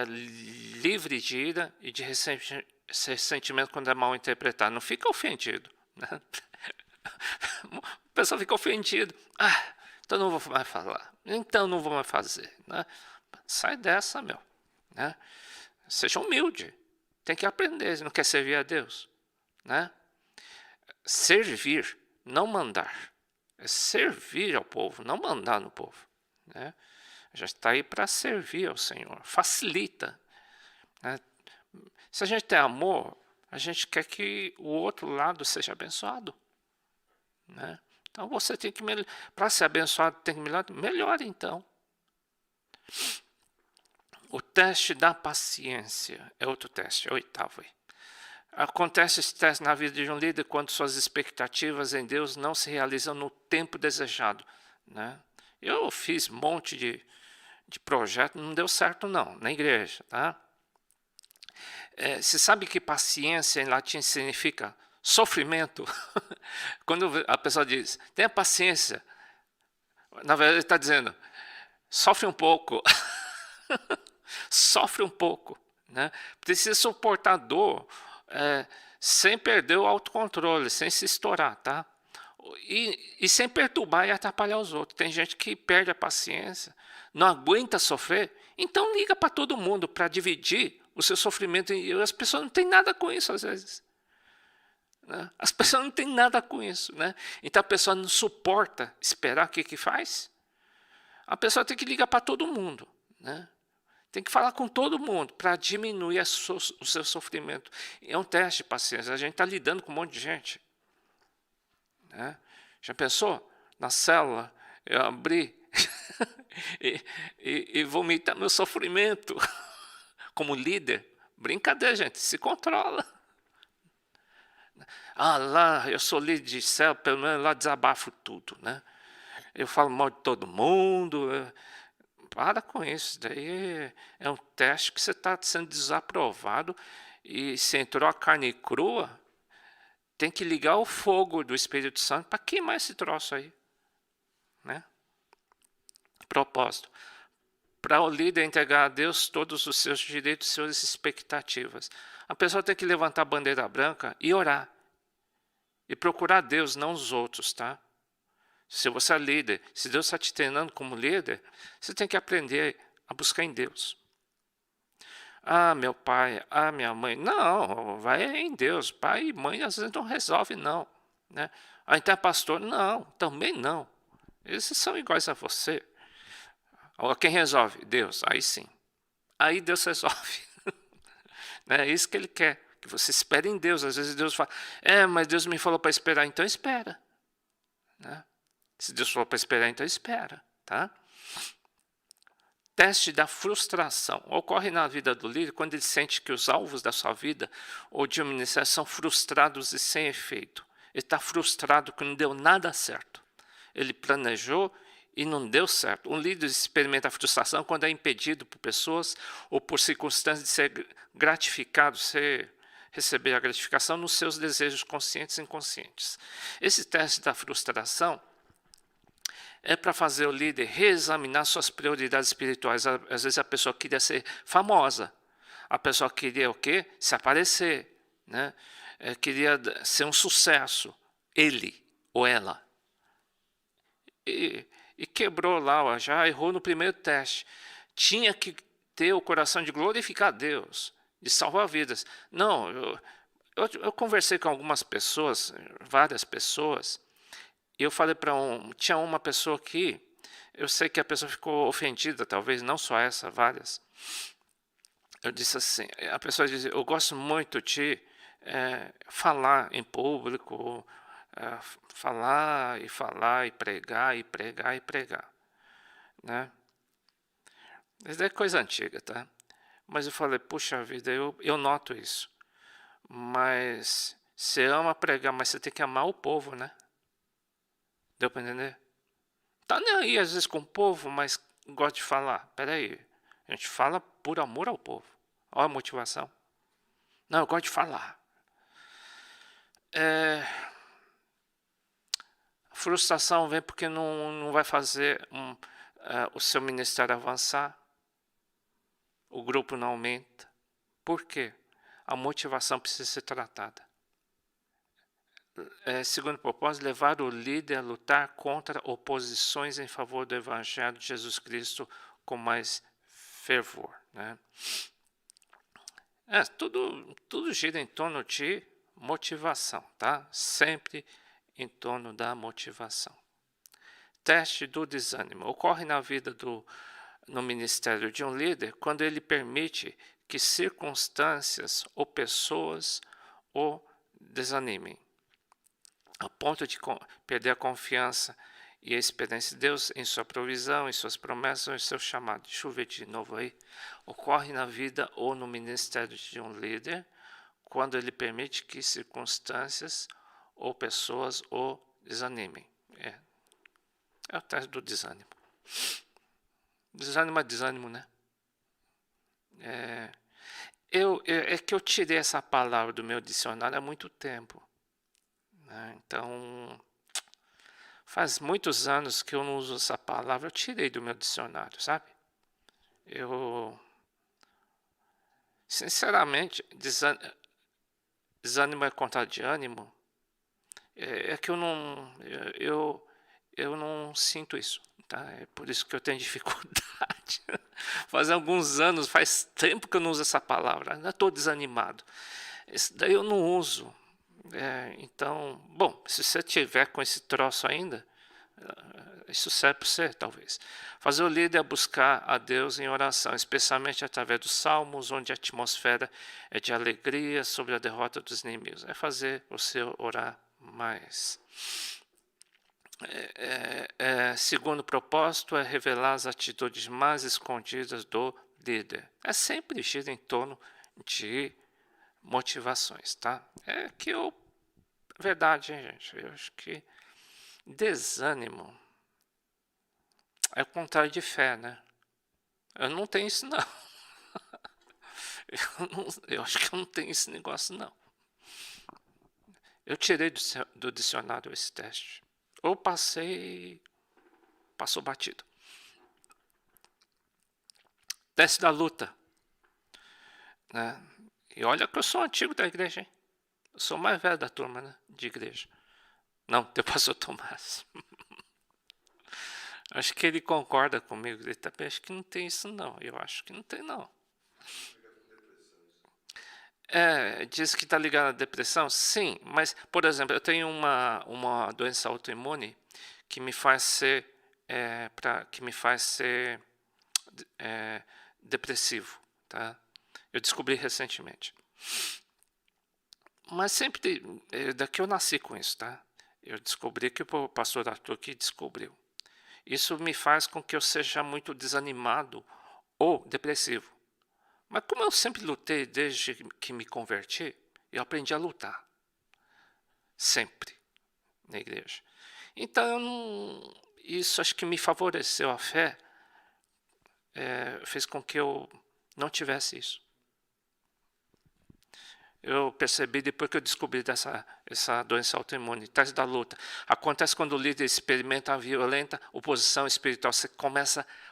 livre de ira e de ressentimento quando é mal interpretado. Não fica ofendido, né? O pessoal fica ofendido. Então não vou mais falar. Então não vou mais fazer, né? Sai dessa, meu, né? Seja humilde. Tem que aprender. Não quer servir a Deus, né? Servir, não mandar. É servir ao povo, não mandar no povo, né? Já está aí para servir ao Senhor. Facilita, né? Se a gente tem amor, a gente quer que o outro lado seja abençoado, né? Então você tem que melhorar. Para ser abençoado, tem que melhorar. Melhore então. O teste da paciência é outro teste, é o oitavo aí. Acontece esse teste na vida de um líder quando suas expectativas em Deus não se realizam no tempo desejado, né? Eu fiz um monte de projeto, não deu certo não, na igreja, tá? Você sabe que paciência em latim significa sofrimento? Quando a pessoa diz, tenha paciência, na verdade ele está dizendo, sofre um pouco. Sofre um pouco, né? Precisa suportar dor sem perder o autocontrole, sem se estourar, tá? E sem perturbar e atrapalhar os outros. Tem gente que perde a paciência, não aguenta sofrer, então liga para todo mundo para dividir o seu sofrimento. E as pessoas não têm nada com isso às vezes, né? As pessoas não têm nada com isso, né? Então a pessoa não suporta esperar. O que faz? A pessoa tem que ligar para todo mundo, né? Tem que falar com todo mundo para diminuir o seu sofrimento. É um teste de paciência. A gente está lidando com um monte de gente, né? Já pensou? Na célula, eu abri e vomitar meu sofrimento como líder. Brincadeira, gente. Se controla. Ah, lá, eu sou líder de célula, pelo menos lá desabafo tudo, né? Eu falo mal de todo mundo. Para com isso, daí é um teste que você está sendo desaprovado e se entrou a carne crua, tem que ligar o fogo do Espírito Santo para queimar esse troço aí, né? Propósito, para o líder entregar a Deus todos os seus direitos e suas expectativas. A pessoa tem que levantar a bandeira branca e orar, e procurar Deus, não os outros, tá? Se você é líder, se Deus está te treinando como líder, você tem que aprender a buscar em Deus. Ah, meu pai, ah, minha mãe. Não, vai em Deus. Pai e mãe às vezes não resolve, não, né? Ah, então é pastor? Não, também não. Esses são iguais a você. Quem resolve? Deus, aí sim. Aí Deus resolve. É isso que ele quer, que você espere em Deus. Às vezes Deus fala, mas Deus me falou para esperar, então espera, né? Se Deus falou para esperar, então espera, tá? Teste da frustração. Ocorre na vida do líder quando ele sente que os alvos da sua vida ou de um ministério são frustrados e sem efeito. Ele está frustrado que não deu nada certo. Ele planejou e não deu certo. Um líder experimenta a frustração quando é impedido por pessoas ou por circunstâncias de ser gratificado, receber a gratificação nos seus desejos conscientes e inconscientes. Esse teste da frustração é para fazer o líder reexaminar suas prioridades espirituais. Às vezes a pessoa queria ser famosa, a pessoa queria o quê? Se aparecer, né? Queria ser um sucesso, ele ou ela. E quebrou lá, já errou no primeiro teste. Tinha que ter o coração de glorificar a Deus, de salvar vidas. Não, eu conversei com algumas pessoas, várias pessoas, e eu falei para tinha uma pessoa aqui, eu sei que a pessoa ficou ofendida, talvez, não só essa, várias. Eu disse assim, a pessoa dizia, eu gosto muito de falar em público, falar e pregar, e pregar, e pregar, né? Isso é coisa antiga, tá? Mas eu falei, puxa vida, eu noto isso. Mas você ama pregar, mas você tem que amar o povo, né? Deu para entender? Tá nem aí às vezes com o povo, mas gosta de falar. Peraí, a gente fala por amor ao povo. Olha a motivação. Não, eu gosto de falar. A frustração vem porque não vai fazer o seu ministério avançar. O grupo não aumenta. Por quê? A motivação precisa ser tratada. Segundo propósito, levar o líder a lutar contra oposições em favor do Evangelho de Jesus Cristo com mais fervor, né? Tudo gira em torno de motivação, tá? Sempre em torno da motivação. Teste do desânimo. Ocorre na vida no ministério de um líder quando ele permite que circunstâncias ou pessoas o desanimem. a ponto de perder a confiança e a experiência de Deus em sua provisão, em suas promessas, em seu chamado. Deixa eu ver de novo aí. Ocorre na vida ou no ministério de um líder quando ele permite que circunstâncias ou pessoas o desanimem. É o teste do desânimo. Desânimo é desânimo, né? É que eu tirei essa palavra do meu dicionário há muito tempo, né? Então, faz muitos anos que eu não uso essa palavra, eu tirei do meu dicionário, sabe? Eu, sinceramente, desânimo é contrário de ânimo. É que eu não sinto isso, tá? É por isso que eu tenho dificuldade. Faz alguns anos, faz tempo que eu não uso essa palavra. Ainda estou desanimado. Isso daí eu não uso. Então, bom, se você tiver com esse troço ainda, isso serve para você, talvez. Fazer o líder buscar a Deus em oração, especialmente através dos salmos, onde a atmosfera é de alegria sobre a derrota dos inimigos. É fazer você orar mais. Segundo propósito, é revelar as atitudes mais escondidas do líder. É sempre gira em torno de motivações, tá? Verdade, hein, gente? Eu acho que desânimo é o contrário de fé, né? Eu não tenho isso, não. Eu acho que eu não tenho esse negócio, não. Eu tirei do dicionário esse teste. Ou passou batido. Teste da luta. Né? E olha que eu sou antigo da igreja, hein? Eu sou o mais velho da turma, né? De igreja. Não, teu pastor Tomás. Acho que ele concorda comigo. Ele também acho que não tem isso, não. Eu acho que não tem, não. Diz que está ligado à depressão? Sim, mas, por exemplo, eu tenho uma doença autoimune que me faz ser, depressivo, tá? Eu descobri recentemente. Mas sempre, daqui eu nasci com isso, tá? Eu descobri que o pastor Arthur que descobriu. Isso me faz com que eu seja muito desanimado ou depressivo. Mas como eu sempre lutei desde que me converti, eu aprendi a lutar. Sempre. Na igreja. Então, isso acho que me favoreceu a fé, fez com que eu não tivesse isso. Eu percebi depois que eu descobri essa doença autoimune, teste da luta. Acontece quando o líder experimenta a violenta oposição espiritual.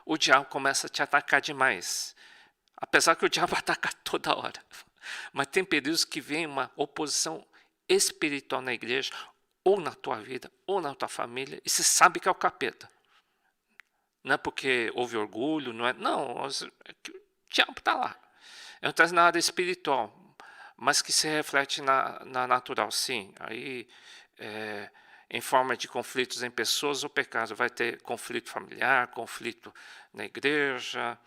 O diabo começa a te atacar demais. Apesar que o diabo ataca toda hora. Mas tem períodos que vem uma oposição espiritual na igreja, ou na tua vida, ou na tua família, e você sabe que é o capeta. Não é porque houve orgulho, não é. Não, é que o diabo está lá. Não está na área espiritual, mas que se reflete na natural, sim. Aí, em forma de conflitos em pessoas ou pecado, vai ter conflito familiar, conflito na igreja,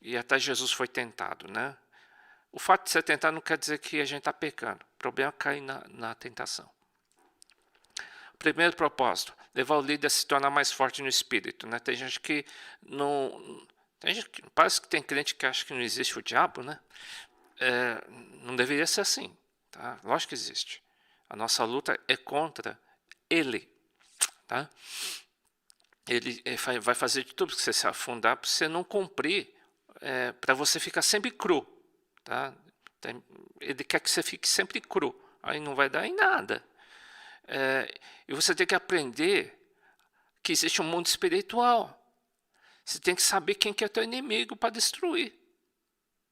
e até Jesus foi tentado, né? O fato de ser tentado não quer dizer que a gente está pecando. O problema é cair na tentação. Primeiro propósito, levar o líder a se tornar mais forte no espírito, né? Tem gente que não... parece que tem crente que acha que não existe o diabo, né? Não deveria ser assim, tá? Lógico que existe. A nossa luta é contra ele, tá? Ele vai fazer de tudo para você se afundar, para você não cumprir, para você ficar sempre cru, tá? Ele quer que você fique sempre cru, aí não vai dar em nada. E você tem que aprender que existe um mundo espiritual. Você tem que saber quem que é teu inimigo para destruir.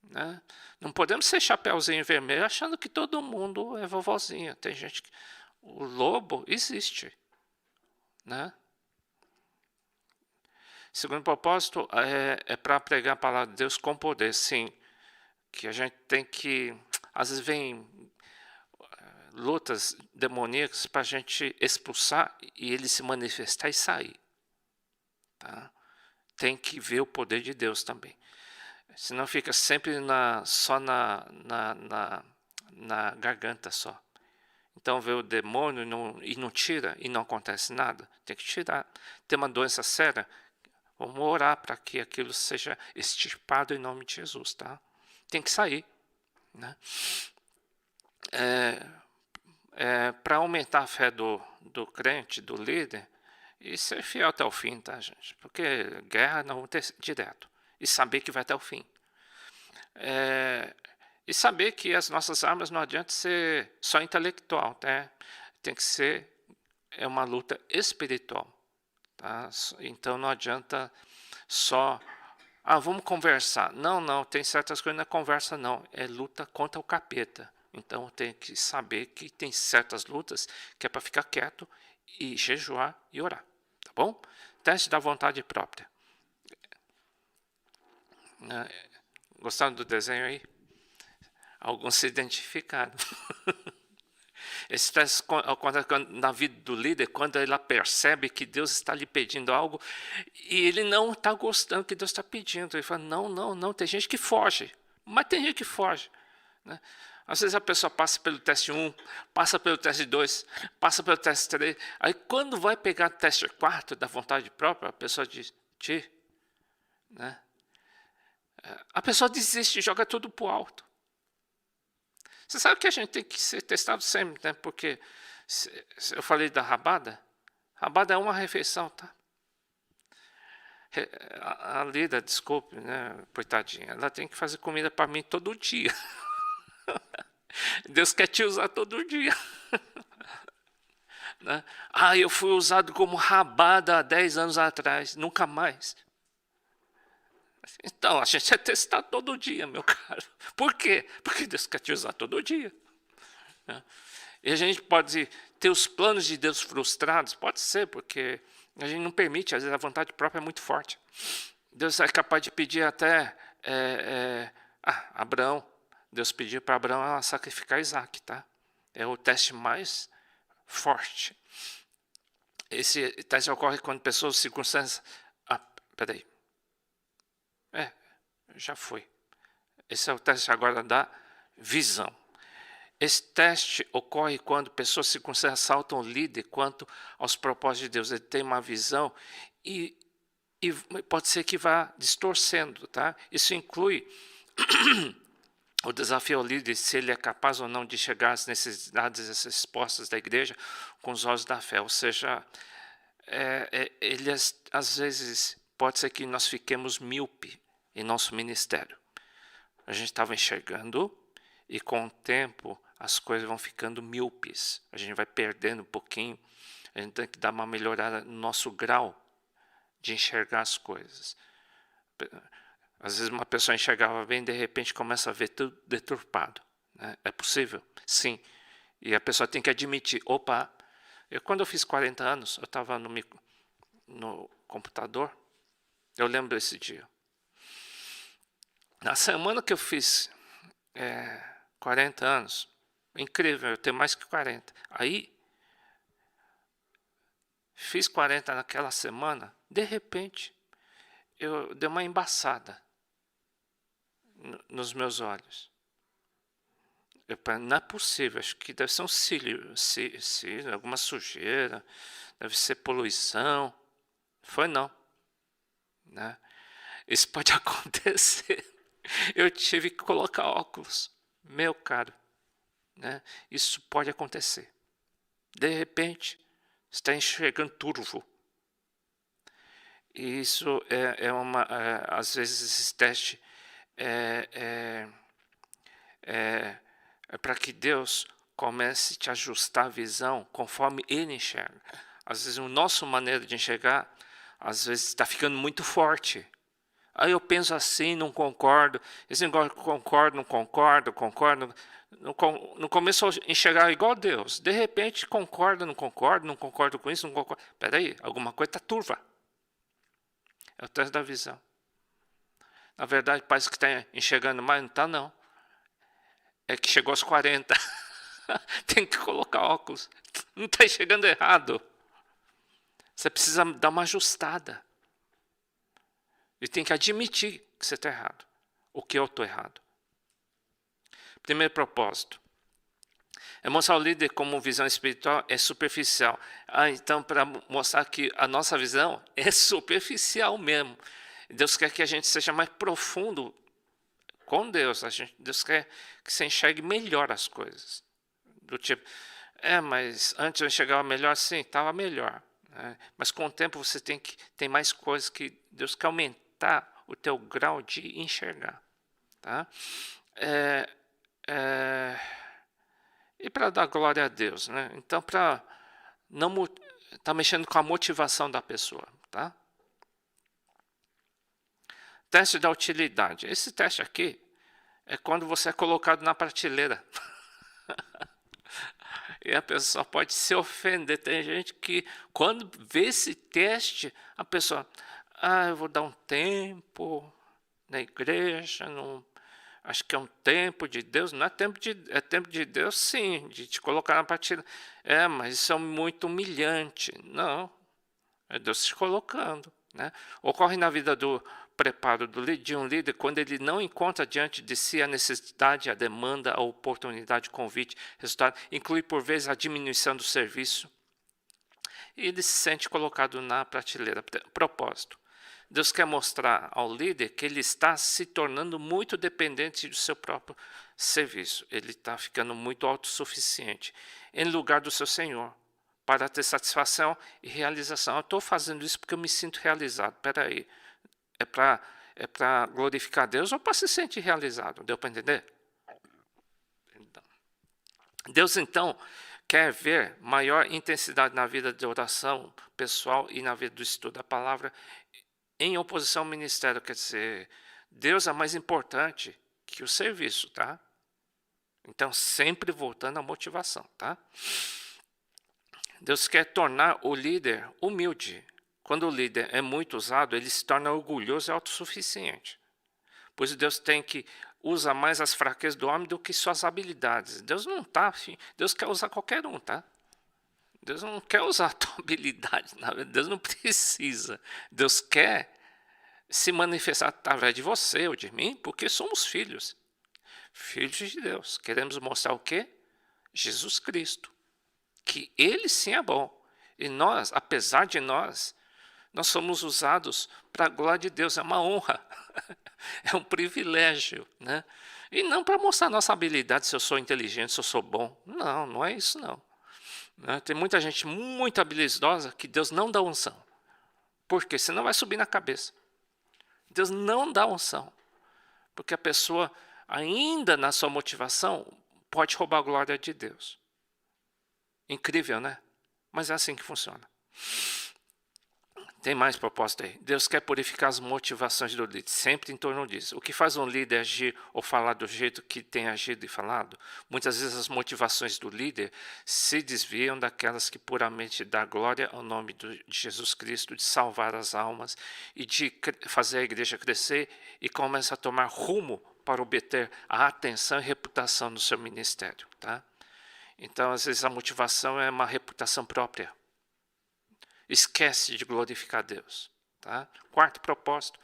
Né? Não podemos ser chapeuzinho vermelho achando que todo mundo é vovozinha. Tem gente que... O lobo existe. Né? Segundo propósito, é para pregar a palavra de Deus com poder. Sim, que a gente tem que... Às vezes vem lutas demoníacas para a gente expulsar e ele se manifestar e sair. Tá? Tem que ver o poder de Deus também. Senão fica sempre só na garganta só. Então vê o demônio e não tira, e não acontece nada. Tem que tirar. Tem uma doença séria, vamos orar para que aquilo seja extirpado em nome de Jesus, tá? Tem que sair, né? Para aumentar a fé do crente, do líder, e ser fiel até o fim, tá, gente? Porque guerra não vai ter direto. E saber que vai até o fim. E saber que as nossas armas não adianta ser só intelectual, tá? Tem que ser uma luta espiritual, tá? Então não adianta só vamos conversar. Não, tem certas coisas na conversa não, é luta contra o capeta. Então tem que saber que tem certas lutas que é para ficar quieto e jejuar e orar, tá bom? Teste da vontade própria. Gostaram do desenho aí? Alguns se identificaram. Esse teste acontece na vida do líder, quando ela percebe que Deus está lhe pedindo algo e ele não está gostando do que Deus está pedindo. Ele fala, não, tem gente que foge, mas tem gente que foge, né? Às vezes a pessoa passa pelo teste 1, passa pelo teste 2, passa pelo teste 3, aí quando vai pegar o teste 4 da vontade própria, a pessoa diz, né? A pessoa desiste, joga tudo para o alto. Você sabe que a gente tem que ser testado sempre, né? Porque eu falei da rabada. Rabada é uma refeição, tá? A Lida, desculpe, né? Coitadinha, ela tem que fazer comida para mim todo dia. Deus quer te usar todo dia. Né? Eu fui usado como rabada há 10 anos atrás, nunca mais. Então, a gente é testado todo dia, meu caro. Por quê? Porque Deus quer te usar todo dia. E a gente pode ter os planos de Deus frustrados, pode ser, porque a gente não permite, às vezes a vontade própria é muito forte. Deus é capaz de pedir até Abraão. Deus pediu para Abraão sacrificar Isaac, tá? É o teste mais forte. Esse teste ocorre quando pessoas, circunstâncias... peraí. Já foi. Esse é o teste agora da visão. Esse teste ocorre quando pessoas circunstâncias saltam o líder quanto aos propósitos de Deus. Ele tem uma visão e pode ser que vá distorcendo, tá? Isso inclui o desafio ao líder, se ele é capaz ou não de chegar às necessidades e às respostas da igreja com os olhos da fé. Ou seja, ele às vezes pode ser que nós fiquemos míope em nosso ministério. A gente estava enxergando e com o tempo as coisas vão ficando míopes. A gente vai perdendo um pouquinho. A gente tem que dar uma melhorada no nosso grau de enxergar as coisas. Às vezes uma pessoa enxergava bem, de repente começa a ver tudo deturpado, né? É possível? Sim. E a pessoa tem que admitir, quando eu fiz 40 anos, eu estava no computador, eu lembro desse dia. Na semana que eu fiz 40 anos, incrível, eu tenho mais que 40. Aí, fiz 40 naquela semana, de repente, eu dei uma embaçada nos meus olhos. Não é possível, acho que deve ser um cílio, alguma sujeira, deve ser poluição. Foi não, né? Isso pode acontecer. Eu tive que colocar óculos, meu caro, né? Isso pode acontecer. De repente, está enxergando turvo. E isso às vezes esse teste é para que Deus comece a te ajustar a visão conforme Ele enxerga. Às vezes a nossa maneira de enxergar, às vezes está ficando muito forte. Aí eu penso assim, não concordo. Esse negócio concordo. No começo eu enxergar igual a Deus. De repente não concordo com isso, não concordo. Espera aí, alguma coisa está turva. É o teste da visão. Na verdade, parece que está enxergando mais, não está não. É que chegou aos 40. Tem que colocar óculos. Não está enxergando errado. Você precisa dar uma ajustada. E tem que admitir que você está errado. O que eu estou errado. Primeiro propósito. É mostrar o líder como visão espiritual é superficial. Então, para mostrar que a nossa visão é superficial mesmo. Deus quer que a gente seja mais profundo com Deus. Deus quer que você enxergue melhor as coisas. Do tipo, mas antes eu enxergava melhor, sim, estava melhor. Né? Mas com o tempo você tem mais coisas que Deus quer aumentar o teu grau de enxergar. Tá? E para dar glória a Deus, né? Então, para não tá mexendo com a motivação da pessoa, tá? Teste da utilidade. Esse teste aqui é quando você é colocado na prateleira. E a pessoa pode se ofender. Tem gente que, quando vê esse teste, a pessoa, eu vou dar um tempo na igreja, não, acho que é um tempo de Deus. Não é tempo de Deus, sim, de te colocar na prateleira. Mas isso é muito humilhante. Não, é Deus te colocando. Né? Ocorre na vida do preparo de um líder quando ele não encontra diante de si a necessidade, a demanda, a oportunidade, o convite, resultado, inclui por vezes a diminuição do serviço, e ele se sente colocado na prateleira. Propósito. Deus quer mostrar ao líder que ele está se tornando muito dependente do seu próprio serviço. Ele está ficando muito autossuficiente em lugar do seu Senhor, para ter satisfação e realização. Eu estou fazendo isso porque eu me sinto realizado. Espera aí. É para glorificar a Deus ou para se sentir realizado? Deu para entender? Deus, então, quer ver maior intensidade na vida de oração pessoal e na vida do estudo da palavra em oposição ao ministério. Quer dizer, Deus é mais importante que o serviço, tá? Então, sempre voltando à motivação, tá? Deus quer tornar o líder humilde. Quando o líder é muito usado, ele se torna orgulhoso e autossuficiente. Pois Deus tem que usar mais as fraquezas do homem do que suas habilidades. Deus não tá, Deus quer usar qualquer um, tá? Deus não quer usar a tua habilidade, Deus não precisa. Deus quer se manifestar através de você ou de mim, porque somos filhos. Filhos de Deus. Queremos mostrar o quê? Jesus Cristo. Que Ele sim é bom. E nós, apesar de nós somos usados para a glória de Deus, é uma honra, é um privilégio, né? E não para mostrar nossa habilidade, se eu sou inteligente, se eu sou bom. Não, não é isso não. Né? Tem muita gente muito habilidosa que Deus não dá unção. Por quê? Senão vai subir na cabeça. Deus não dá unção. Porque a pessoa, ainda na sua motivação, pode roubar a glória de Deus. Incrível, né? Mas é assim que funciona. Tem mais proposta aí. Deus quer purificar as motivações do líder, sempre em torno disso. O que faz um líder agir ou falar do jeito que tem agido e falado? Muitas vezes as motivações do líder se desviam daquelas que puramente dão glória ao nome de Jesus Cristo, de salvar as almas e de fazer a igreja crescer, e começa a tomar rumo para obter a atenção e reputação no seu ministério. Tá? Então, às vezes, a motivação é uma reputação própria. Esquece de glorificar Deus. Tá? Quarto propósito,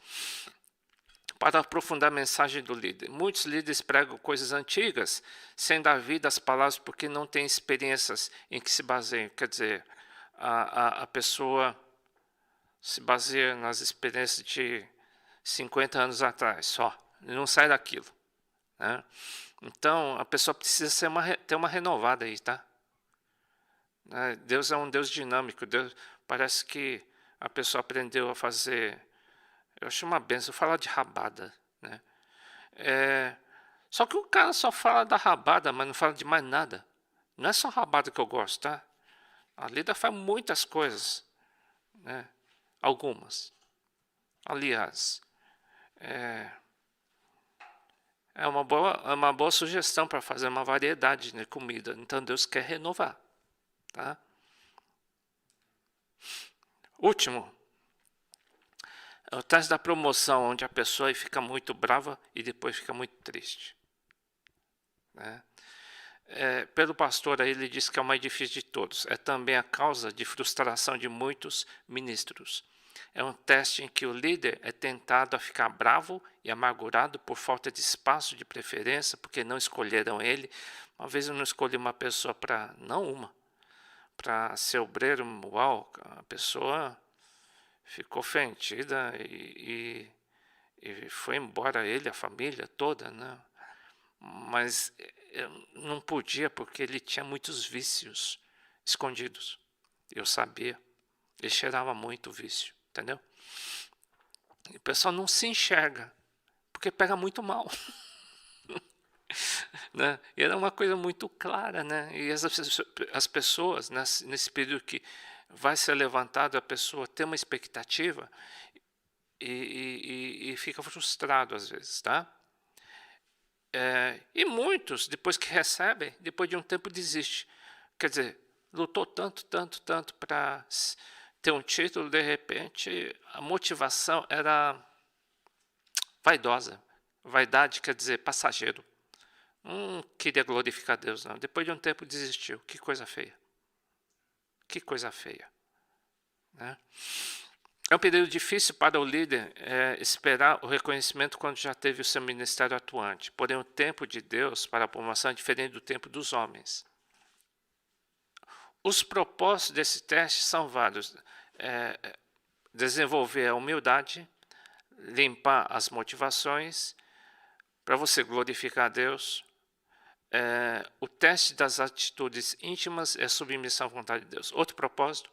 para aprofundar a mensagem do líder. Muitos líderes pregam coisas antigas, sem dar vida às palavras, porque não têm experiências em que se baseiam. Quer dizer, a pessoa se baseia nas experiências de 50 anos atrás, só. Não sai daquilo. Né? Então, a pessoa precisa ter uma renovada aí, tá? Deus é um Deus dinâmico. Deus, parece que a pessoa aprendeu a fazer, eu acho uma benção, falar de rabada, né? Só que o cara só fala da rabada, mas não fala de mais nada. Não é só rabada que eu gosto, tá? A Lida faz muitas coisas, né? Algumas. Aliás, é uma boa sugestão para fazer uma variedade de comida. Então Deus quer renovar. Tá? Último, é o teste da promoção, onde a pessoa fica muito brava e depois fica muito triste. Né? Pelo pastor aí, ele diz que é o mais difícil de todos. É também a causa de frustração de muitos ministros. É um teste em que o líder é tentado a ficar bravo e amargurado por falta de espaço de preferência, porque não escolheram ele. Uma vez eu não escolhi uma pessoa para, não uma, para ser obreiro, uau, a pessoa ficou ofendida e foi embora ele, a família toda, né? Mas eu não podia porque ele tinha muitos vícios escondidos. Eu sabia. Ele cheirava muito vício, entendeu? E o pessoal não se enxerga, porque pega muito mal. Né? E era uma coisa muito clara, né? E as pessoas, nesse período que vai ser levantado, a pessoa tem uma expectativa e fica frustrado às vezes, tá? E muitos, depois que recebem, depois de um tempo desiste. Quer dizer, lutou tanto para ter um título, de repente a motivação era vaidosa. Vaidade quer dizer passageiro. Não queria glorificar Deus, não. Depois de um tempo desistiu. Que coisa feia. Que coisa feia. Né? É um período difícil para o líder esperar o reconhecimento quando já teve o seu ministério atuante. Porém, o tempo de Deus para a promoção é diferente do tempo dos homens. Os propósitos desse teste são vários. Desenvolver a humildade, limpar as motivações, para você glorificar a Deus. O teste das atitudes íntimas é submissão à vontade de Deus. Outro propósito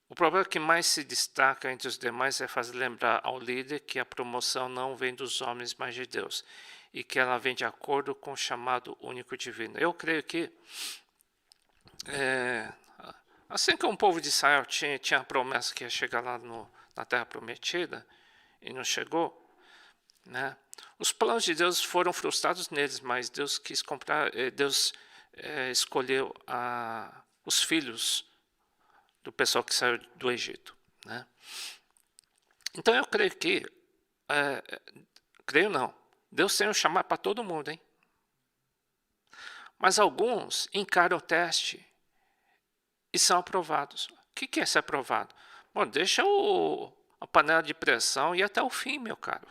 o problema que mais se destaca entre os demais é fazer lembrar ao líder que a promoção não vem dos homens, mas de Deus, e que ela vem de acordo com o chamado único divino. Eu creio que, assim como o povo de Israel tinha a promessa que ia chegar lá na Terra Prometida, e não chegou, né? Os planos de Deus foram frustrados neles, mas Deus quis comprar, Deus escolheu os filhos do pessoal que saiu do Egito, né? Então eu creio que, creio não, Deus tem um chamado para todo mundo, hein? Mas alguns encaram o teste e são aprovados. O que é ser aprovado? Bom, deixa a panela de pressão e até o fim, meu caro.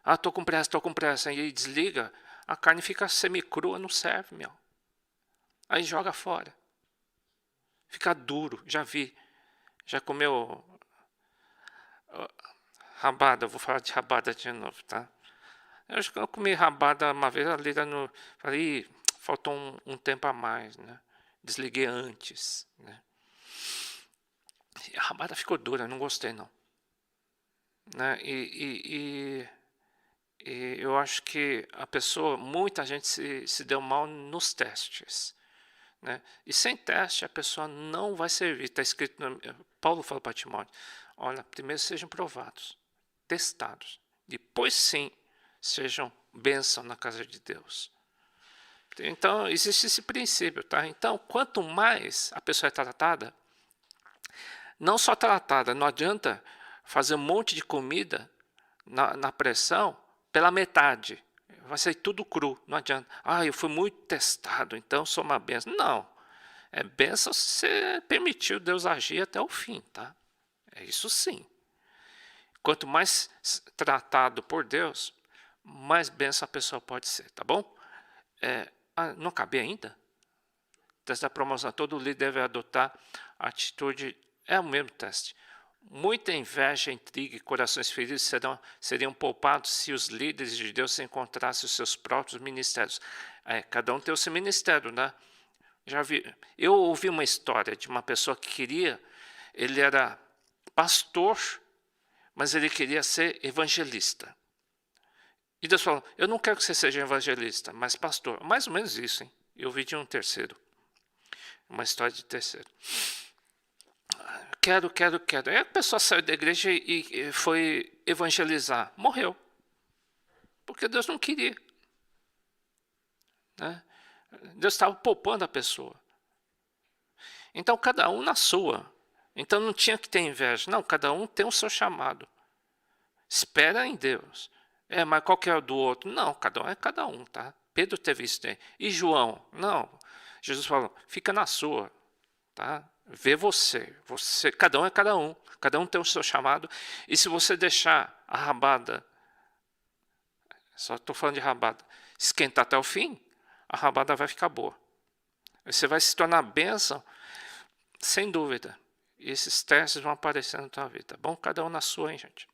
Estou com pressa, e desliga, a carne fica semicrua, não serve, meu. Aí joga fora. Fica duro, já vi. Já comeu rabada, vou falar de rabada de novo, tá? Eu comi rabada uma vez ali, falei, faltou um tempo a mais, né? Desliguei antes, né? E a rabada ficou dura, não gostei não. Né? E eu acho que muita gente se deu mal nos testes. Né? E sem teste a pessoa não vai servir. Está escrito, Paulo fala para Timóteo, olha, primeiro sejam provados, testados, depois sim sejam bênção na casa de Deus. Então existe esse princípio, tá? Então quanto mais a pessoa é tratada, não só tratada, não adianta fazer um monte de comida na pressão pela metade. Vai sair tudo cru, não adianta. Eu fui muito testado, então sou uma benção. Não, é benção se você permitiu Deus agir até o fim, tá? É isso sim. Quanto mais tratado por Deus, mais benção a pessoa pode ser, tá bom? Não acabei ainda? Teste da promoção, todo líder deve adotar a atitude, é o mesmo teste. Muita inveja, intriga e corações feridos seriam poupados se os líderes de Deus encontrassem os seus próprios ministérios. Cada um tem o seu ministério, né? Eu ouvi uma história de uma pessoa que ele era pastor, mas ele queria ser evangelista. E Deus falou, eu não quero que você seja evangelista, mas pastor. Mais ou menos isso, hein? Eu vi de um terceiro. Uma história de terceiro. Quero. Aí a pessoa saiu da igreja e foi evangelizar. Morreu. Porque Deus não queria. Né? Deus estava poupando a pessoa. Então, cada um na sua. Então, não tinha que ter inveja. Não, cada um tem o seu chamado. Espera em Deus. Mas qual que é o do outro? Não, cada um é cada um, tá? Pedro teve isso. E João? Não. Jesus falou, fica na sua. tá? Vê você, cada um é cada um tem o seu chamado, e se você deixar a rabada, só estou falando de rabada, esquentar até o fim, a rabada vai ficar boa. Você vai se tornar bênção, sem dúvida. E esses testes vão aparecer na tua vida, tá bom? Cada um na sua, hein, gente?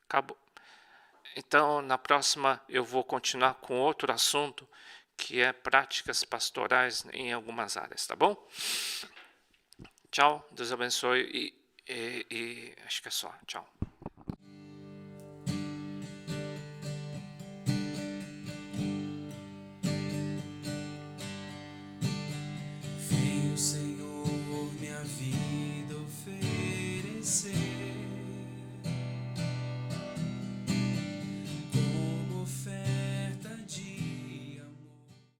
Acabou. Então, na próxima eu vou continuar com outro assunto, que é práticas pastorais em algumas áreas, tá bom? Tchau, Deus abençoe e acho que é só. Tchau.